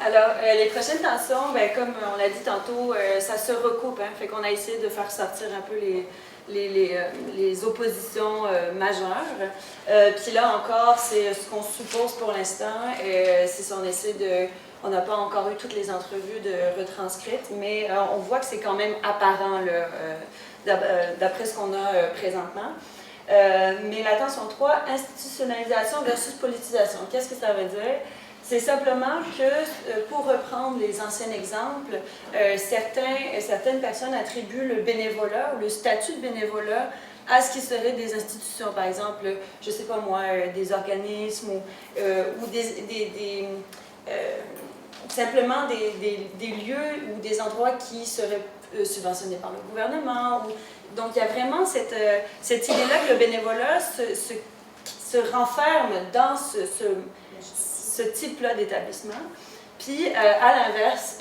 Alors, les prochaines tensions, ben, comme on l'a dit tantôt, ça se recoupe. Hein, fait qu'on a essayé de faire sortir un peu les oppositions majeures. Puis là encore, c'est ce qu'on suppose pour l'instant. C'est si on essaie de... On n'a pas encore eu toutes les entrevues de retranscrites, mais on voit que c'est quand même apparent d'après ce qu'on a présentement. Mais la tension 3, institutionnalisation versus politisation. Qu'est-ce que ça veut dire? C'est simplement que, pour reprendre les anciens exemples, certaines personnes attribuent le bénévolat ou le statut de bénévolat à ce qui serait des institutions, par exemple, je ne sais pas moi, des organismes ou simplement des lieux ou des endroits qui seraient subventionnés par le gouvernement. Donc, il y a vraiment cette idée-là que le bénévolat se renferme dans ce type-là d'établissement. Puis, à l'inverse,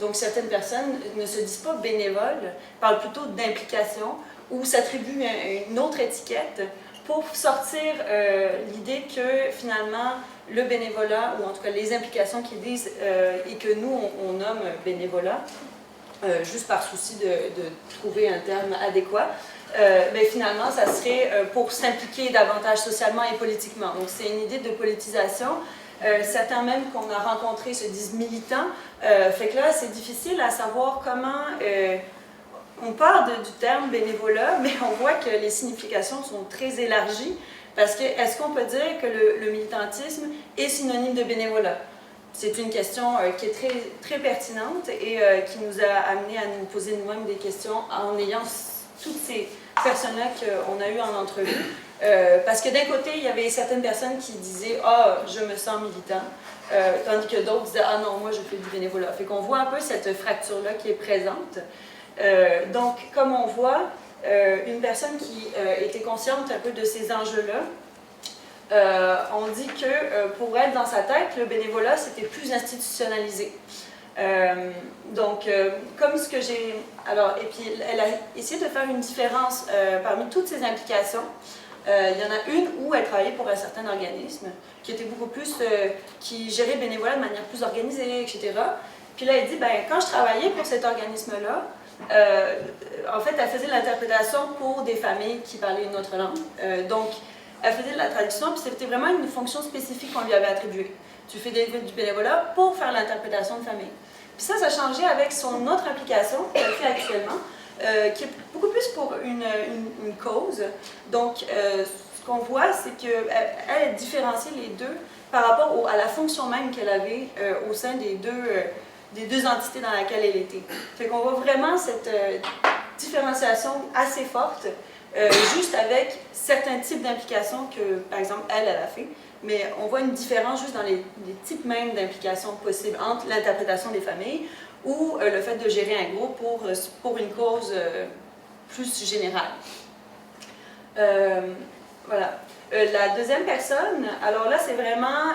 donc certaines personnes ne se disent pas bénévoles, parlent plutôt d'implication ou s'attribuent une autre étiquette pour sortir l'idée que finalement, le bénévolat, ou en tout cas les implications qu'ils disent et que nous, on nomme bénévolat, juste par souci de trouver un terme adéquat, mais finalement, ça serait pour s'impliquer davantage socialement et politiquement. Donc, c'est une idée de politisation. Certains même qu'on a rencontrés se disent militants. Fait que là, c'est difficile à savoir comment... on part du terme bénévolat, mais on voit que les significations sont très élargies. Parce que, est-ce qu'on peut dire que le militantisme est synonyme de bénévolat? C'est une question qui est très, très pertinente et qui nous a amené à nous poser nous-mêmes des questions en ayant toutes ces personnes-là qu'on a eues en entrevue. Parce que d'un côté, il y avait certaines personnes qui disaient « Ah, je me sens militant », tandis que d'autres disaient « Ah non, moi je fais du bénévolat ». Fait qu'on voit un peu cette fracture-là qui est présente. Donc, comme on voit, une personne qui était consciente un peu de ces enjeux-là, on dit que pour être dans sa tête, le bénévolat, c'était plus institutionnalisé. Donc, comme ce que j'ai... Alors, et puis, elle a essayé de faire une différence parmi toutes ces implications. Il y en a une où elle travaillait pour un certain organisme, qui était beaucoup plus... qui gérait le bénévolat de manière plus organisée, etc. Puis là, elle dit, ben, quand je travaillais pour cet organisme-là, en fait, elle faisait de l'interprétation pour des familles qui parlaient une autre langue. Donc, elle faisait de la traduction, puis c'était vraiment une fonction spécifique qu'on lui avait attribuée. Tu fais du bénévolat pour faire l'interprétation de famille. Puis ça a changé avec son autre application qu'elle fait actuellement, qui est beaucoup plus pour une cause. Donc, ce qu'on voit, c'est qu'elle différencie les deux par rapport à la fonction même qu'elle avait au sein des deux entités dans lesquelles elle était. Fait qu'on voit vraiment cette différenciation assez forte, juste avec certains types d'implications que, par exemple, elle a fait, mais on voit une différence juste dans les types même d'implications possibles entre l'interprétation des familles ou le fait de gérer un groupe pour une cause plus générale. Voilà. La deuxième personne, alors là, c'est vraiment...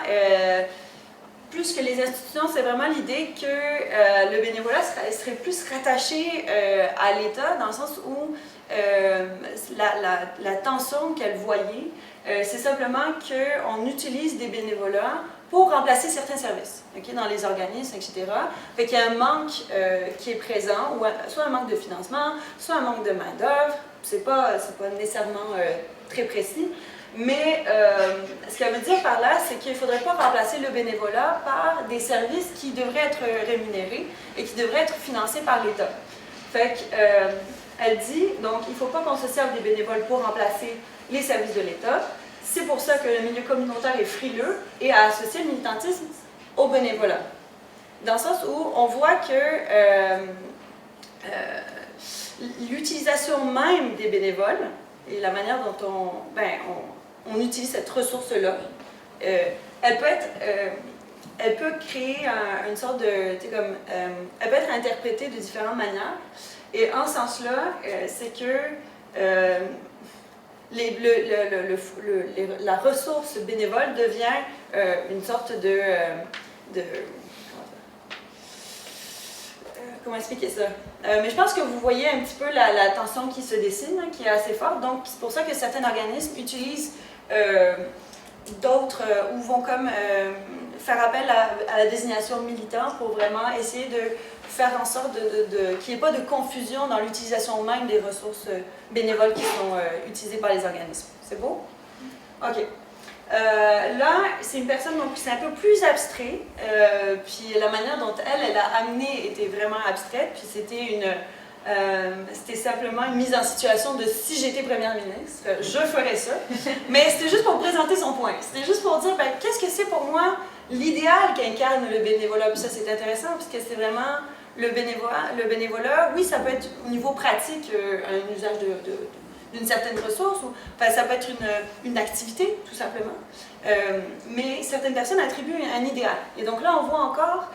plus que les institutions, c'est vraiment l'idée que le bénévolat serait plus rattaché à l'État, dans le sens où la tension qu'elle voyait, c'est simplement qu'on utilise des bénévolats pour remplacer certains services, okay, dans les organismes, etc. Fait qu'il y a un manque qui est présent, ou soit un manque de financement, soit un manque de main-d'œuvre. C'est pas nécessairement très précis. Mais ce qu'elle veut dire par là, c'est qu'il ne faudrait pas remplacer le bénévolat par des services qui devraient être rémunérés et qui devraient être financés par l'État. Fait qu'elle dit, donc, il ne faut pas qu'on se serve des bénévoles pour remplacer les services de l'État. C'est pour ça que le milieu communautaire est frileux et a associé le militantisme au bénévolat. Dans le sens où on voit que l'utilisation même des bénévoles et la manière dont on utilise cette ressource-là, elle peut créer une sorte de... elle peut être interprétée de différentes manières. Et en ce sens-là, c'est que la ressource bénévole devient une sorte de comment expliquer ça? Mais je pense que vous voyez un petit peu la tension qui se dessine, hein, qui est assez forte. Donc, c'est pour ça que certains organismes utilisent d'autres, ou vont comme faire appel à la désignation militant pour vraiment essayer de faire en sorte qu'il n'y ait pas de confusion dans l'utilisation même des ressources bénévoles qui sont utilisées par les organismes. C'est beau? OK. Là, c'est une personne, donc c'est un peu plus abstrait, puis la manière dont elle a amené était vraiment abstraite, puis c'était simplement une mise en situation de si j'étais première ministre, je ferais ça. Mais c'était juste pour présenter son point. C'était juste pour dire, ben, qu'est-ce que c'est pour moi l'idéal qu'incarne le bénévolat. Puis ça, c'est intéressant, puisque c'est vraiment le bénévolat. Oui, ça peut être au niveau pratique un usage d'une certaine ressource, ou enfin, ça peut être une activité, tout simplement. Mais certaines personnes attribuent un idéal. Et donc là, on voit encore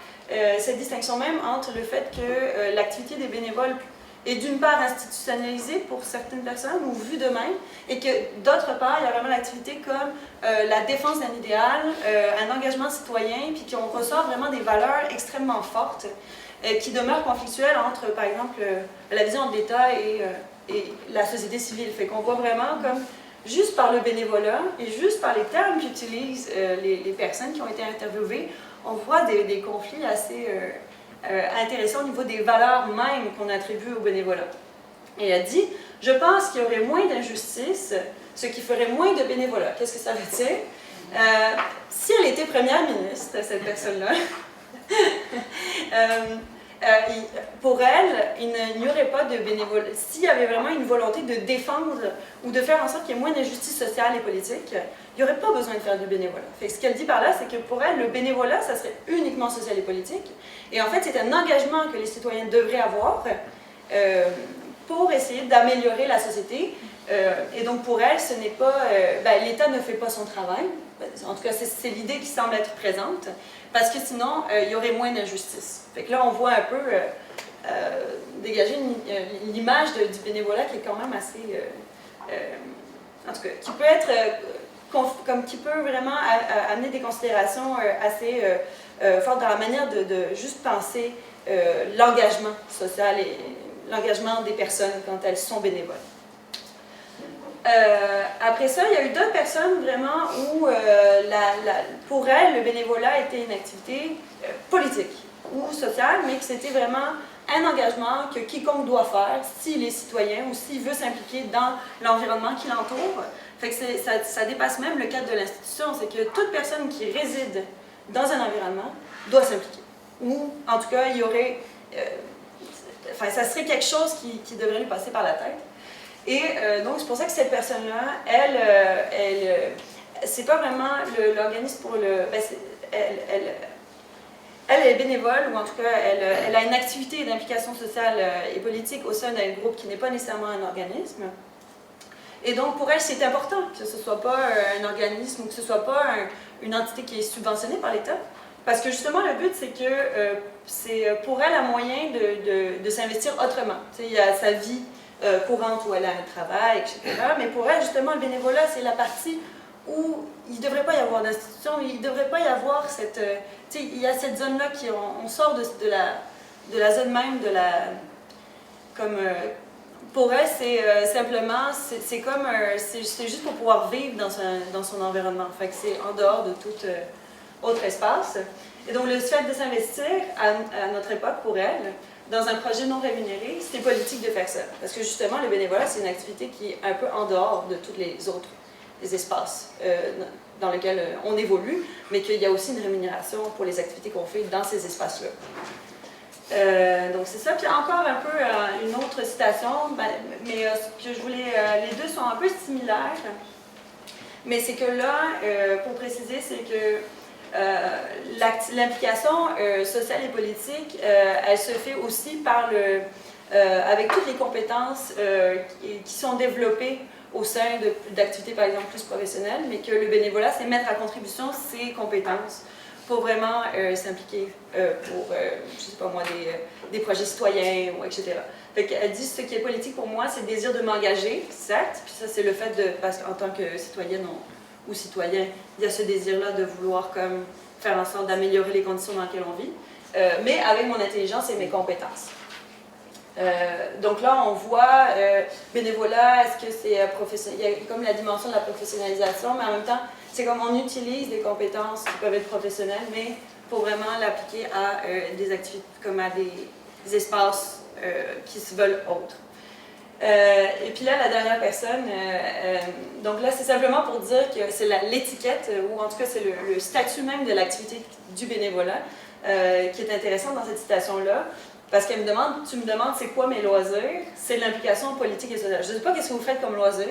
cette distinction même entre le fait que l'activité des bénévoles est d'une part institutionnalisée pour certaines personnes ou vue de même, et que d'autre part, il y a vraiment l'activité comme la défense d'un idéal, un engagement citoyen, puis qu'on ressort vraiment des valeurs extrêmement fortes qui demeurent conflictuelles entre, par exemple, la vision de l'État et la société civile. Fait qu'on voit vraiment comme, juste par le bénévolat et juste par les termes qu'utilisent les personnes qui ont été interviewées, on voit des conflits assez intéressants au niveau des valeurs mêmes qu'on attribue au bénévolat. Et elle dit, je pense qu'il y aurait moins d'injustice, ce qui ferait moins de bénévolat. Qu'est-ce que ça veut dire? Si elle était première ministre, cette personne-là, pour elle, il n'y aurait pas de bénévolat. S'il y avait vraiment une volonté de défendre ou de faire en sorte qu'il y ait moins d'injustice sociale et politique, il n'y aurait pas besoin de faire du bénévolat. Fait que ce qu'elle dit par là, c'est que pour elle, le bénévolat, ça serait uniquement social et politique. Et en fait, c'est un engagement que les citoyens devraient avoir pour essayer d'améliorer la société. Et donc pour elle, ce n'est pas... l'État ne fait pas son travail. En tout cas, c'est l'idée qui semble être présente. Parce que sinon, il y aurait moins d'injustice. Fait que là, on voit un peu dégager l'image du bénévolat qui est quand même assez... en tout cas, qui peut être... qui peut vraiment amener des considérations assez fortes dans la manière de juste penser l'engagement social et l'engagement des personnes quand elles sont bénévoles. Après ça, il y a eu d'autres personnes vraiment où pour elles, le bénévolat était une activité politique ou sociale, mais que c'était vraiment un engagement que quiconque doit faire s'il est citoyen ou s'il veut s'impliquer dans l'environnement qui l'entoure. Fait que ça dépasse même le cadre de l'institution, c'est que toute personne qui réside dans un environnement doit s'impliquer. Ou, en tout cas, il y aurait... ça serait quelque chose qui devrait lui passer par la tête. Et donc, c'est pour ça que cette personne-là, c'est pas vraiment l'organisme pour le... Elle est bénévole, ou en tout cas, elle a une activité d'implication sociale et politique au sein d'un groupe qui n'est pas nécessairement un organisme. Et donc, pour elle, c'est important que ce ne soit pas un organisme ou que ce ne soit pas une entité qui est subventionnée par l'État. Parce que justement, le but, c'est que c'est pour elle un moyen de s'investir autrement. Tu sais, il y a sa vie courante où elle a un travail, etc. Mais pour elle, justement, le bénévolat, c'est la partie où il ne devrait pas y avoir d'institution, il ne devrait pas y avoir cette... tu sais, il y a cette zone-là qui... On sort de la zone même de la... Comme... pour elle, c'est simplement... C'est comme... c'est juste pour pouvoir vivre dans son environnement. Fait que c'est en dehors de tout autre espace. Et donc, le fait de s'investir, à notre époque, pour elle, dans un projet non rémunéré, c'était politique de faire ça. Parce que justement, le bénévolat, c'est une activité qui est un peu en dehors de tous les autres espaces dans lesquels on évolue, mais qu'il y a aussi une rémunération pour les activités qu'on fait dans ces espaces-là. Donc c'est ça. Puis encore un peu une autre citation, mais ce que je voulais... les deux sont un peu similaires, mais c'est que là, pour préciser, c'est que l'implication sociale et politique, elle se fait aussi par avec toutes les compétences qui sont développées au sein d'activités, par exemple, plus professionnelles, mais que le bénévolat, c'est mettre à contribution ses compétences pour vraiment s'impliquer pour, je sais pas moi, des projets citoyens, ou etc. Fait qu'elle dit, ce qui est politique pour moi, c'est le désir de m'engager, certes, puis ça, c'est le fait de, parce qu'en tant que citoyenne ou citoyen, il y a ce désir-là de vouloir comme faire en sorte d'améliorer les conditions dans lesquelles on vit, mais avec mon intelligence et mes compétences. Donc là, on voit bénévolat, est-ce que c'est professionnel? Il y a comme la dimension de la professionnalisation, mais en même temps, c'est comme on utilise des compétences qui peuvent être professionnelles, mais pour vraiment l'appliquer à des activités, comme à des espaces qui se veulent autres. Et puis là, la dernière personne, donc là, c'est simplement pour dire que c'est l'étiquette, ou en tout cas, c'est le statut même de l'activité du bénévolat qui est intéressant dans cette citation-là. Parce qu'elle me demande, tu me demandes c'est quoi mes loisirs, c'est l'implication politique et sociale. Je ne sais pas qu'est-ce que vous faites comme loisir,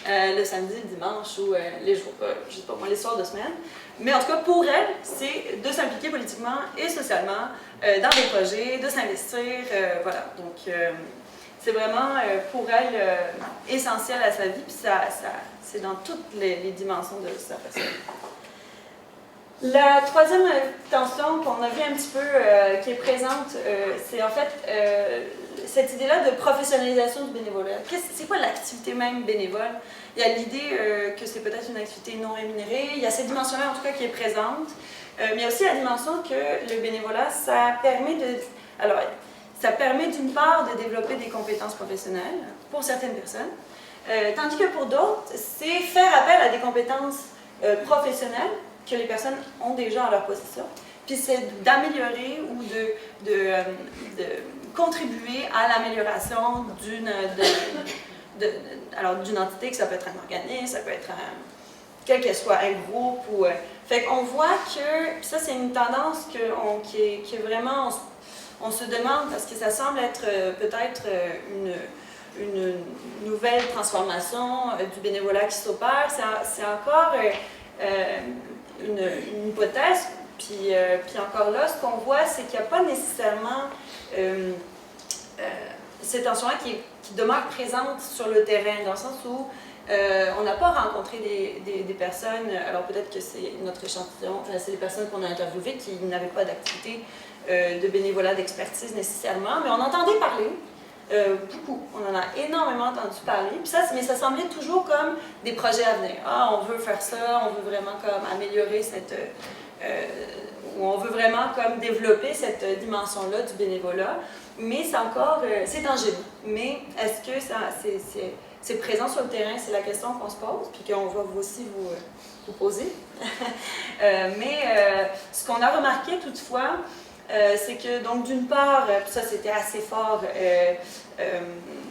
le samedi, le dimanche ou les jours, je sais pas moi, les soirs de semaine. Mais en tout cas, pour elle, c'est de s'impliquer politiquement et socialement dans des projets, de s'investir, voilà. Donc, c'est vraiment pour elle essentiel à sa vie, puis c'est dans toutes les dimensions de sa personne. La troisième tension qu'on a vu un petit peu, qui est présente, c'est en fait cette idée-là de professionnalisation du bénévolat. C'est quoi l'activité même bénévole? Il y a l'idée que c'est peut-être une activité non rémunérée, il y a cette dimension-là en tout cas qui est présente, mais il y a aussi la dimension que le bénévolat, ça permet d'une part de développer des compétences professionnelles pour certaines personnes, tandis que pour d'autres, c'est faire appel à des compétences professionnelles que les personnes ont déjà à leur possession, puis c'est d'améliorer ou de contribuer à l'amélioration d'une entité, que ça peut être un organisme, ça peut être quel que soit un groupe. Fait qu'on voit que, ça c'est une tendance qui est vraiment, on se demande, parce que ça semble être peut-être une nouvelle transformation du bénévolat qui s'opère, c'est encore une hypothèse, puis encore là, ce qu'on voit, c'est qu'il n'y a pas nécessairement cette tension-là qui demeure présente sur le terrain, dans le sens où on n'a pas rencontré des personnes, alors peut-être que c'est notre échantillon, enfin, c'est les personnes qu'on a interviewées qui n'avaient pas d'activité de bénévolat, d'expertise nécessairement, mais on entendait parler. Beaucoup. On en a énormément entendu parler. Puis mais ça semblait toujours comme des projets à venir. Ah, on veut faire ça, on veut vraiment comme améliorer ou on veut vraiment comme développer cette dimension-là du bénévolat. Mais c'est encore, c'est tangible. Mais est-ce que c'est présent sur le terrain? C'est la question qu'on se pose, puis qu'on va aussi vous poser. Ce qu'on a remarqué toutefois, c'est que, donc, d'une part, ça c'était assez fort,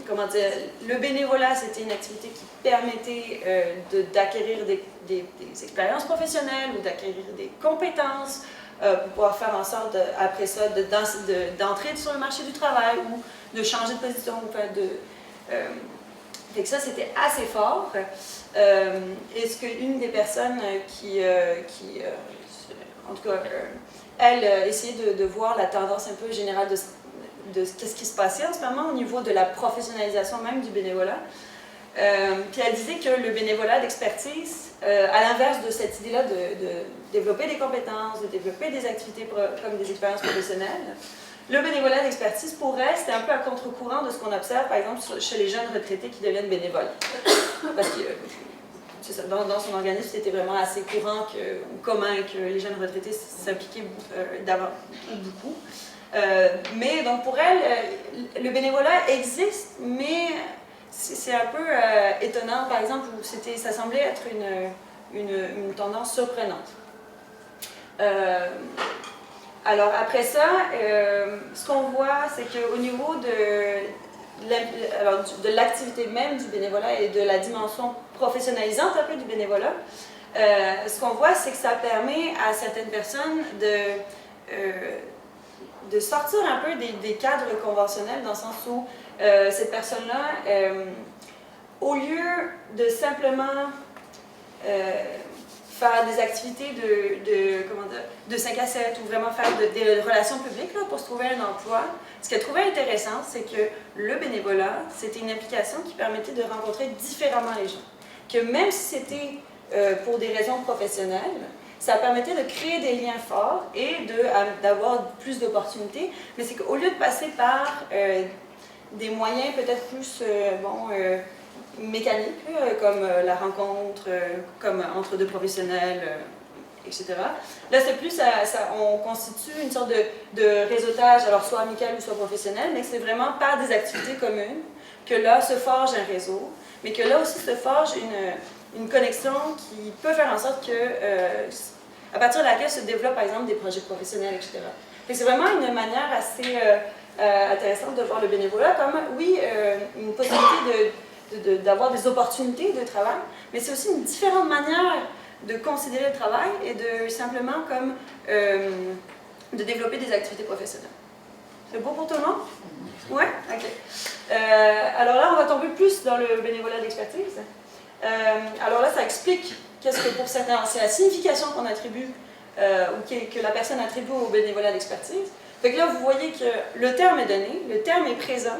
comment dire, le bénévolat c'était une activité qui permettait d'acquérir des expériences professionnelles ou d'acquérir des compétences pour pouvoir faire en sorte, après ça, d'entrer sur le marché du travail ou de changer de position. Fait que ça c'était assez fort. Est-ce qu'une des personnes en tout cas, elle essayait de voir la tendance un peu générale de ce qui se passait en ce moment au niveau de la professionnalisation même du bénévolat. Puis elle disait que le bénévolat d'expertise, à l'inverse de cette idée-là de développer des compétences, de développer des activités comme des expériences professionnelles, le bénévolat d'expertise, pour elle, c'était un peu à contre-courant de ce qu'on observe, par exemple, chez les jeunes retraités qui deviennent bénévoles. Parce que dans son organisme, c'était vraiment assez courant ou commun que les jeunes retraités s'impliquaient beaucoup. Mais donc pour elle, le bénévolat existe, mais c'est un peu étonnant, par exemple, où ça semblait être une tendance surprenante. Alors après ça, ce qu'on voit, c'est qu'au niveau de l'activité même du bénévolat et de la dimension professionnalisante un peu du bénévolat, ce qu'on voit, c'est que ça permet à certaines personnes de sortir un peu des cadres conventionnels, dans le sens où cette personne-là, au lieu de simplement faire des activités de 5 à 7 ou vraiment faire des relations publiques là, pour se trouver un emploi, ce qu'elle trouvait intéressant, c'est que le bénévolat, c'était une application qui permettait de rencontrer différemment les gens. Que même si c'était pour des raisons professionnelles, ça permettait de créer des liens forts et d'avoir plus d'opportunités, mais c'est qu'au lieu de passer par des moyens peut-être plus mécaniques, comme la rencontre, comme entre deux professionnels, etc. Là, c'est plus, on constitue une sorte de réseautage, alors soit amical ou soit professionnel, mais c'est vraiment par des activités communes que là se forge un réseau, mais que là aussi se forge une connexion qui peut faire en sorte que, à partir de laquelle se développent par exemple des projets professionnels, etc. C'est vraiment une manière assez intéressante de voir le bénévolat comme, oui, une possibilité d'avoir des opportunités de travail, mais c'est aussi une différente manière de considérer le travail et de simplement comme de développer des activités professionnelles. C'est beau pour tout le monde? Oui? OK. Alors là, on va tomber plus dans le bénévolat d'expertise. Alors là, ça explique qu'est-ce que pour certains, c'est la signification qu'on attribue ou que la personne attribue au bénévolat d'expertise. Fait que là, vous voyez que le terme est donné, le terme est présent,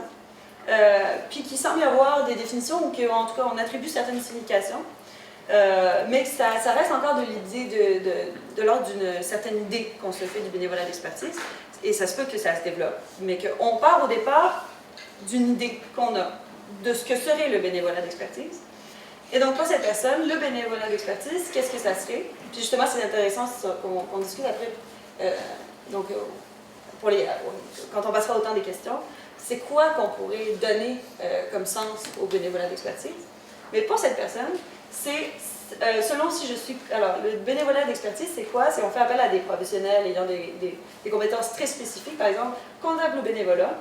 puis qu'il semble y avoir des définitions ou qu'en tout cas, on attribue certaines significations, mais que ça reste encore de l'idée de l'ordre d'une certaine idée qu'on se fait du bénévolat d'expertise, et ça se peut que ça se développe, mais qu'on part au départ d'une idée qu'on a de ce que serait le bénévolat d'expertise. Et donc, pour cette personne, le bénévolat d'expertise, qu'est-ce que ça serait? Puis justement, c'est intéressant qu'on discute après, quand on passera au temps des questions, c'est quoi qu'on pourrait donner comme sens au bénévolat d'expertise? Mais pour cette personne, c'est selon si je suis... Alors, le bénévolat d'expertise, c'est quoi? C'est on fait appel à des professionnels ayant des compétences très spécifiques, par exemple, comptable ou bénévolat,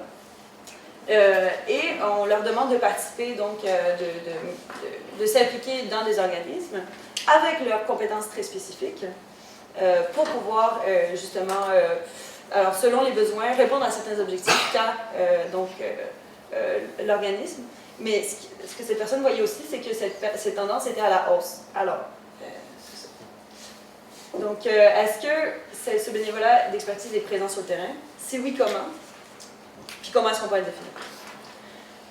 et on leur demande de participer, donc de s'impliquer dans des organismes avec leurs compétences très spécifiques pour pouvoir justement, alors selon les besoins, répondre à certains objectifs qu'a l'organisme. Mais ce que cette personne voyait aussi, c'est que cette tendance était à la hausse. Alors, c'est ça. Donc, est-ce que ce bénévolat d'expertise est présent sur le terrain? Si oui, comment? Puis comment est-ce qu'on peut le définir?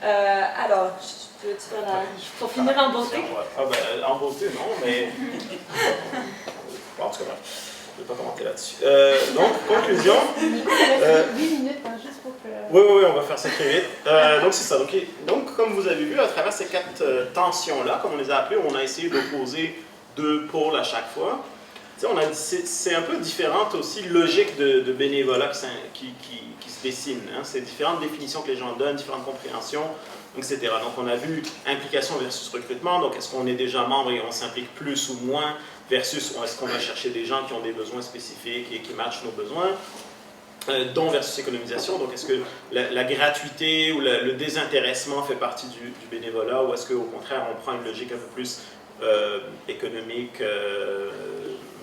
Alors, pour finir en beauté? En beauté, non, mais... Bon, en tout cas, je ne vais pas commenter là-dessus. Donc, conclusion. 8 minutes, hein, juste pour que... Oui, on va faire ça très vite. Donc, c'est ça. Donc, comme vous avez vu, à travers ces 4 tensions-là, comme on les a appelées, on a essayé d'opposer 2 pôles à chaque fois. C'est un peu différente aussi logique de bénévolat qui se dessine. Hein. C'est différentes définitions que les gens donnent, différentes compréhensions, etc. Donc, on a vu implication versus recrutement. Donc, est-ce qu'on est déjà membre et on s'implique plus ou moins versus est-ce qu'on va chercher des gens qui ont des besoins spécifiques et qui matchent nos besoins? Don versus économisation. Donc, est-ce que la gratuité ou le désintéressement fait partie du bénévolat ou est-ce qu'au contraire, on prend une logique un peu plus économique,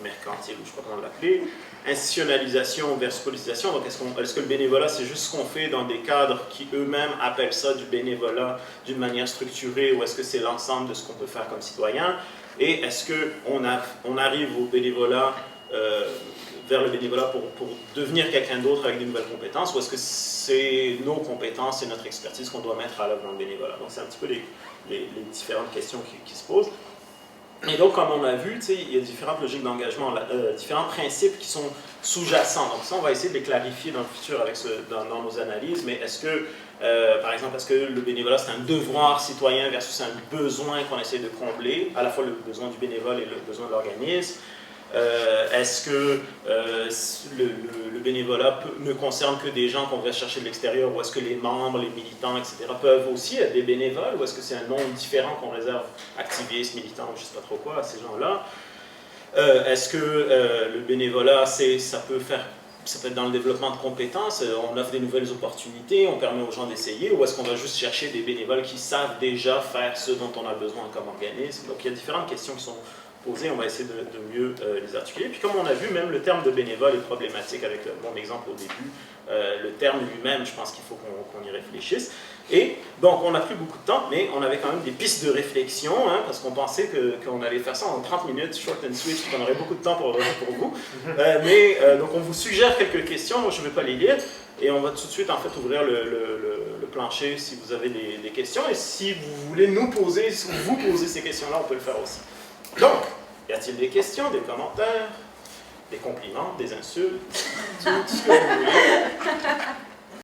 mercantile, ou je ne sais pas comment l'appeler, institutionnalisation versus politisation. Donc, est-ce que le bénévolat, c'est juste ce qu'on fait dans des cadres qui eux-mêmes appellent ça du bénévolat d'une manière structurée, ou est-ce que c'est l'ensemble de ce qu'on peut faire comme citoyen? Et est-ce qu'on arrive au bénévolat, vers le bénévolat pour devenir quelqu'un d'autre avec de nouvelles compétences, ou est-ce que c'est nos compétences et notre expertise qu'on doit mettre à l'œuvre dans le bénévolat? Donc, c'est un petit peu les différentes questions qui se posent. Et donc, comme on a vu, il y a différentes logiques d'engagement, différents principes qui sont sous-jacents. Donc ça, on va essayer de les clarifier dans le futur dans nos analyses. Mais est-ce que, par exemple, est-ce que le bénévolat, c'est un devoir citoyen versus un besoin qu'on essaie de combler, à la fois le besoin du bénévole et le besoin de l'organisme? Est-ce que le bénévolat ne concerne que des gens qu'on va chercher de l'extérieur, ou est-ce que les membres, les militants, etc. peuvent aussi être des bénévoles, ou est-ce que c'est un nom différent qu'on réserve activistes, militants, je ne sais pas trop quoi, à ces gens-là? Est-ce que le bénévolat, ça peut être dans le développement de compétences, on offre des nouvelles opportunités, on permet aux gens d'essayer, ou est-ce qu'on va juste chercher des bénévoles qui savent déjà faire ce dont on a besoin comme organisme? Donc il y a différentes questions qui sont posées, on va essayer de mieux les articuler. Puis comme on a vu, même le terme de bénévole est problématique avec mon exemple au début. Le terme lui-même, je pense qu'il faut qu'on y réfléchisse. Et donc on a pris beaucoup de temps, mais on avait quand même des pistes de réflexion, hein, parce qu'on pensait qu'on allait faire ça en 30 minutes, short and sweet, qu'on aurait beaucoup de temps pour vous. Donc on vous suggère quelques questions, moi je ne vais pas les lire, et on va tout de suite en fait ouvrir le plancher si vous avez des questions, et si vous voulez vous poser ces questions-là, on peut le faire aussi. Donc, y a-t-il des questions, des commentaires, des compliments, des insultes, tout ce que vous voulez?